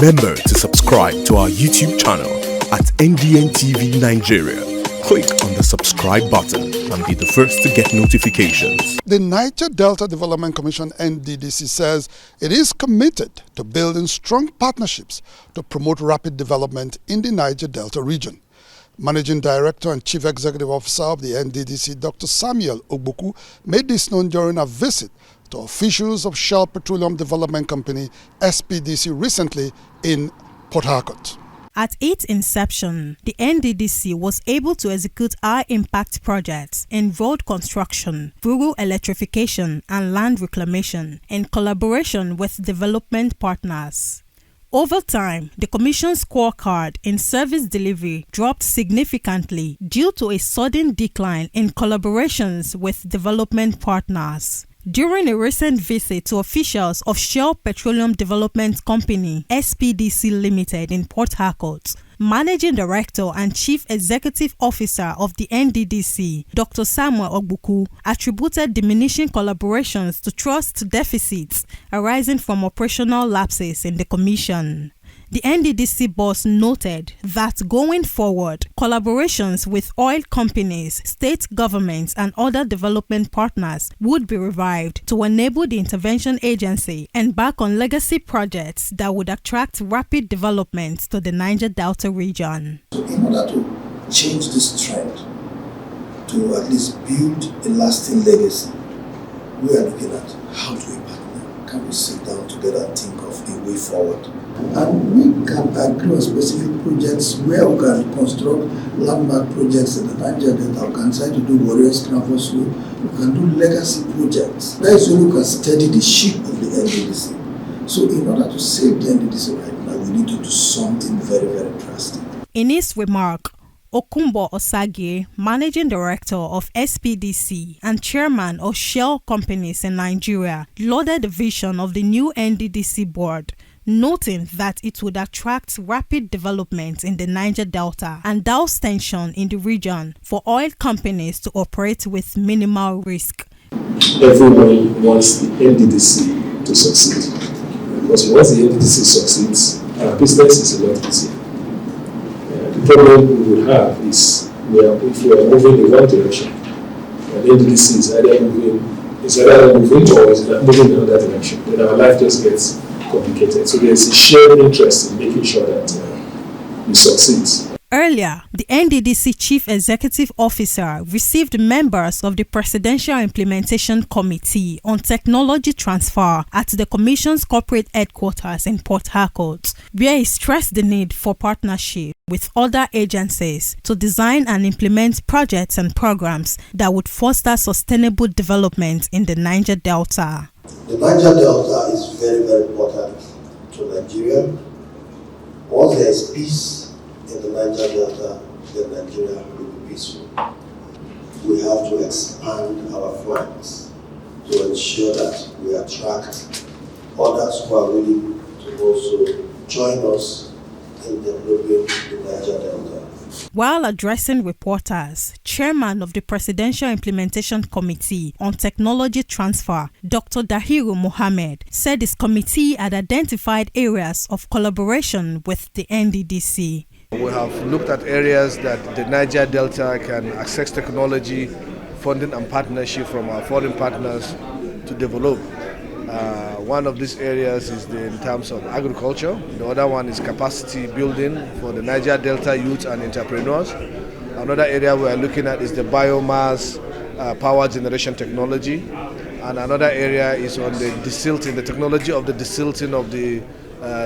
Remember to subscribe to our YouTube channel at NDN Nigeria. Click on the subscribe button and be the first to get notifications. The Niger Delta Development Commission (Nddc) says it is committed to building strong partnerships to promote rapid development in the Niger Delta region. Managing Director and Chief Executive Officer of the Nddc, Dr. Samuel Ogbuku, made this known during a visit to officials of Shell Petroleum Development Company (SPDC) recently in Port Harcourt. At its inception, the Nddc was able to execute high-impact projects in road construction, rural electrification, and land reclamation in collaboration with development partners. Over time, the Commission's scorecard in service delivery dropped significantly due to a sudden decline in collaborations with development partners. During a recent visit to officials of Shell Petroleum Development Company (SPDC) Limited in Port Harcourt, Managing Director and Chief Executive Officer of the Nddc, Dr. Samuel Ogbuku, attributed diminishing collaborations to trust deficits arising from operational lapses in the Commission. The Nddc boss noted that going forward, collaborations with oil companies, state governments, and other development partners would be revived to enable the intervention agency embark on legacy projects that would attract rapid development to the Niger Delta region. So in order to change this trend, to at least build a lasting legacy, we are looking at how do we partner? Can we sit down together and think of a way forward? And we can agree on specific projects where we can construct landmark projects in the Niger Delta. We can try to do Warriors Canvas Road. We can do legacy projects. That is when we can steady the ship of the Nddc. So in order to save the Nddc right now, we need to do something very, very drastic. In his remark, Okumbo Osage, Managing Director of SPDC and Chairman of Shell Companies in Nigeria, lauded the vision of the new Nddc board, noting that it would attract rapid development in the Niger Delta and douse tension in the region for oil companies to operate with minimal risk. Everybody wants the Nddc to succeed, because once the Nddc succeeds, our business is a lot easier. The problem we would have is if we are moving in one direction, and the Nddc is either moving or is moving in another direction, then our life just gets complicated. So there's a shared interest in making sure that we succeed. Earlier, the Nddc Chief Executive Officer received members of the Presidential Implementation Committee on Technology Transfer at the Commission's corporate headquarters in Port Harcourt, where he stressed the need for partnership with other agencies to design and implement projects and programs that would foster sustainable development in the Niger Delta. The Niger Delta is very, very important to Nigeria. Once there is peace in the Niger Delta, then Nigeria will be peaceful. We have to expand our flanks to ensure that we attract others who are willing to also join us in developing the Niger Delta. While addressing reporters, Chairman of the Presidential Implementation Committee on Technology Transfer, Dr. Dahiru Mohammed, said his committee had identified areas of collaboration with the Nddc. We have looked at areas that the Niger Delta can access technology, funding and partnership from our foreign partners to develop. One of these areas is in terms of agriculture. The other one is capacity building for the Niger Delta youth and entrepreneurs. Another area we are looking at is the biomass power generation technology. And another area is on the desilting, the technology of the desilting of the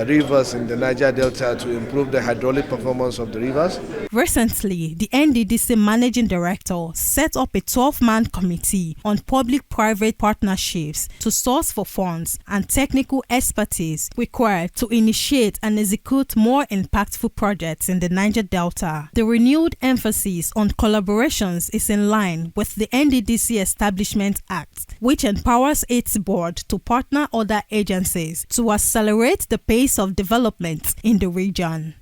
rivers in the Niger Delta to improve the hydraulic performance of the rivers. Recently, the Nddc Managing Director set up a 12-man committee on public-private partnerships to source for funds and technical expertise required to initiate and execute more impactful projects in the Niger Delta. The renewed emphasis on collaborations is in line with the Nddc Establishment Act, which empowers its board to partner other agencies to accelerate the pace of development in the region.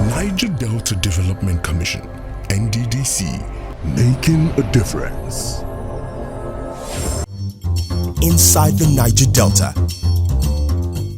Niger Delta Development Commission, Nddc, making a difference. inside the Niger Delta.